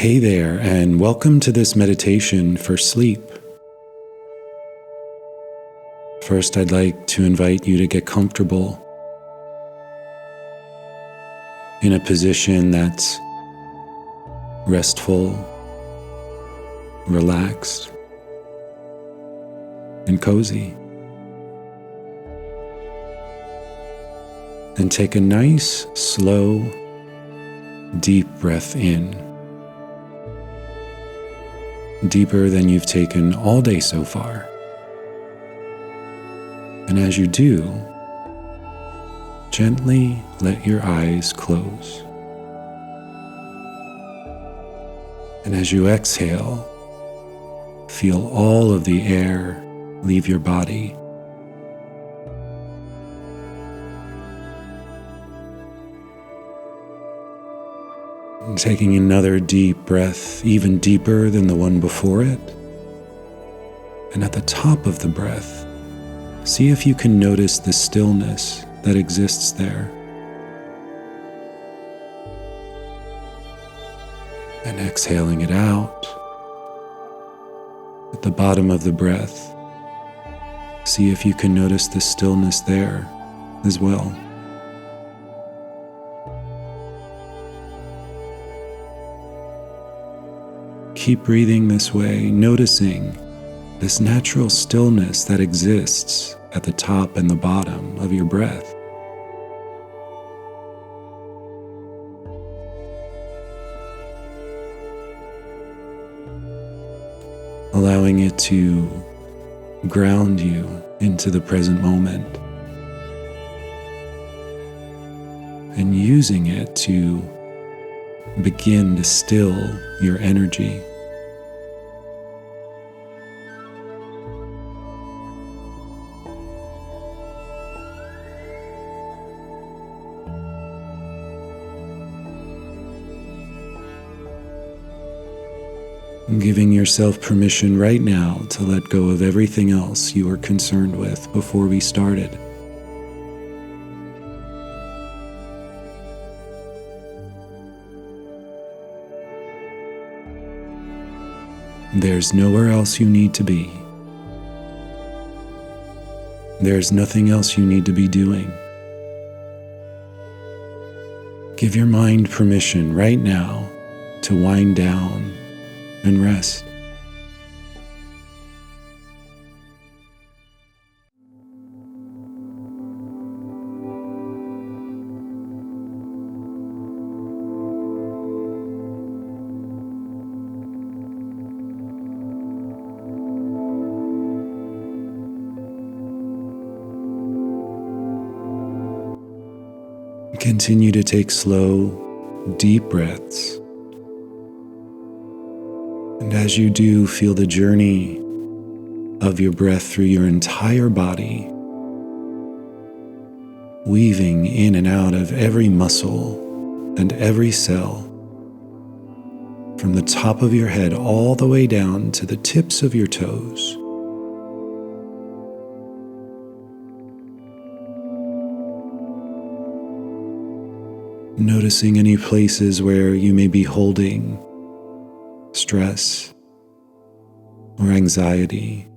Hey there, and welcome to this meditation for sleep. First, I'd like to invite you to get comfortable in a position that's restful, relaxed, and cozy. And take a nice, slow, deep breath in. Deeper than you've taken all day so far. And as you do, gently let your eyes close. And as you exhale, feel all of the air leave your body. And taking another deep breath, even deeper than the one before it. And at the top of the breath, see if you can notice the stillness that exists there. And exhaling it out. At the bottom of the breath, see if you can notice the stillness there as well. Keep breathing this way, noticing this natural stillness that exists at the top and the bottom of your breath. Allowing it to ground you into the present moment and using it to begin to still your energy. Giving yourself permission right now to let go of everything else you were concerned with before we started. There's nowhere else you need to be. There's nothing else you need to be doing. Give your mind permission right now to wind down and rest. Continue to take slow, deep breaths. And as you do, feel the journey of your breath through your entire body, weaving in and out of every muscle and every cell, from the top of your head all the way down to the tips of your toes. Noticing any places where you may be holding stress or anxiety.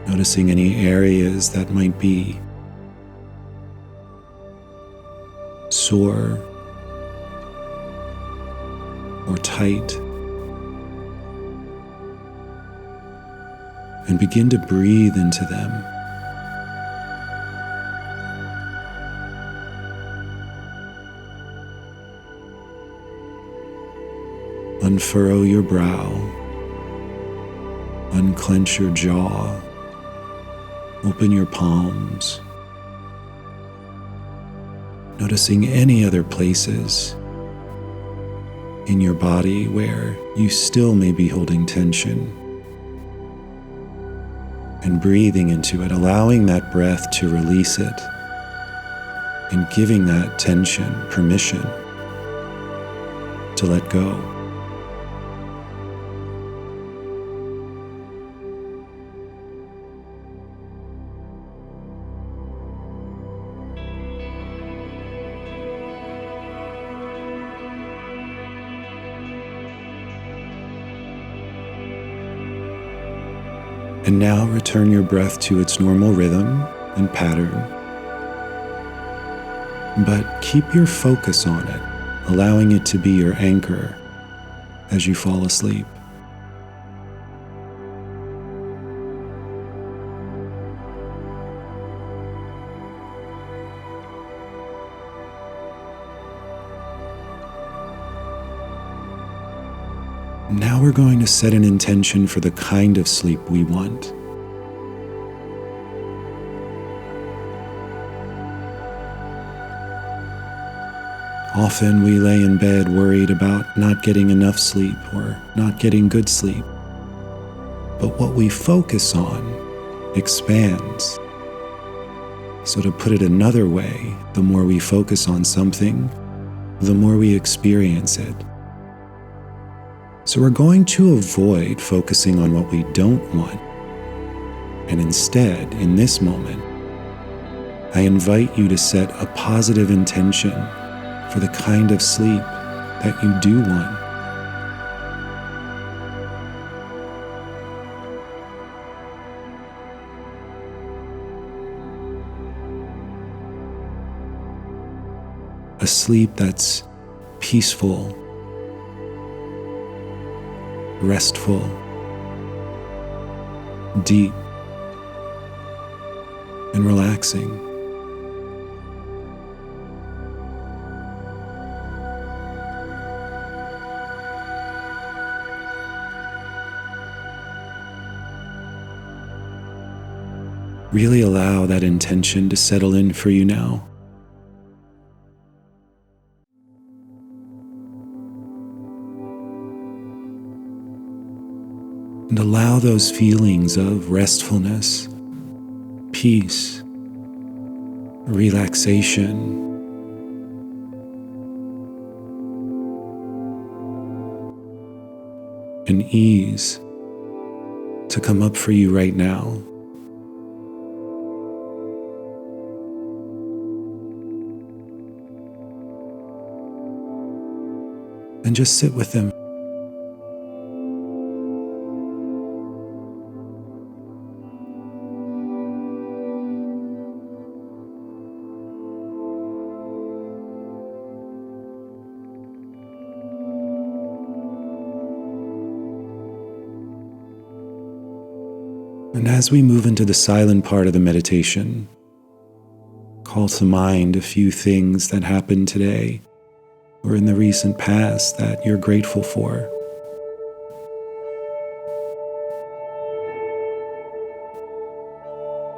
Noticing any areas that might be sore or tight. And begin to breathe into them. Unfurrow your brow, unclench your jaw, open your palms, noticing any other places in your body where you still may be holding tension, and breathing into it, allowing that breath to release it, and giving that tension permission to let go. And now return your breath to its normal rhythm and pattern. But keep your focus on it, allowing it to be your anchor as you fall asleep. Now we're going to set an intention for the kind of sleep we want. Often we lay in bed worried about not getting enough sleep or not getting good sleep. But what we focus on expands. So to put it another way, the more we focus on something, the more we experience it. So we're going to avoid focusing on what we don't want. And instead, in this moment, I invite you to set a positive intention for the kind of sleep that you do want. A sleep that's peaceful, restful, deep, and relaxing. Really allow that intention to settle in for you now. And allow those feelings of restfulness, peace, relaxation, and ease to come up for you right now. And just sit with them. And as we move into the silent part of the meditation, call to mind a few things that happened today or in the recent past that you're grateful for.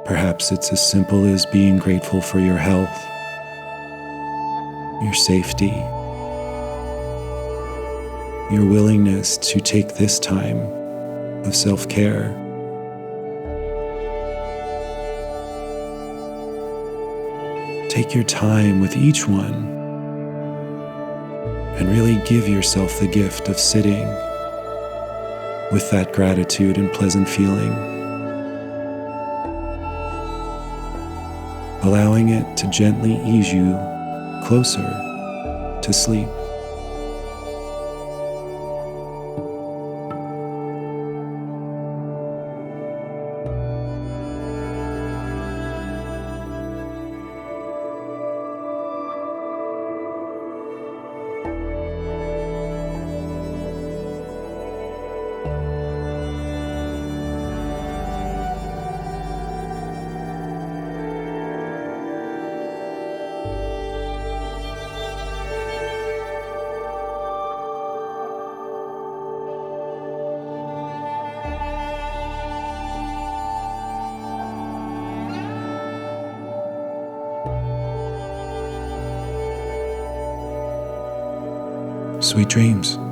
Perhaps it's as simple as being grateful for your health, your safety, your willingness to take this time of self-care. Take your time with each one and really give yourself the gift of sitting with that gratitude and pleasant feeling, allowing it to gently ease you closer to sleep. Sweet dreams.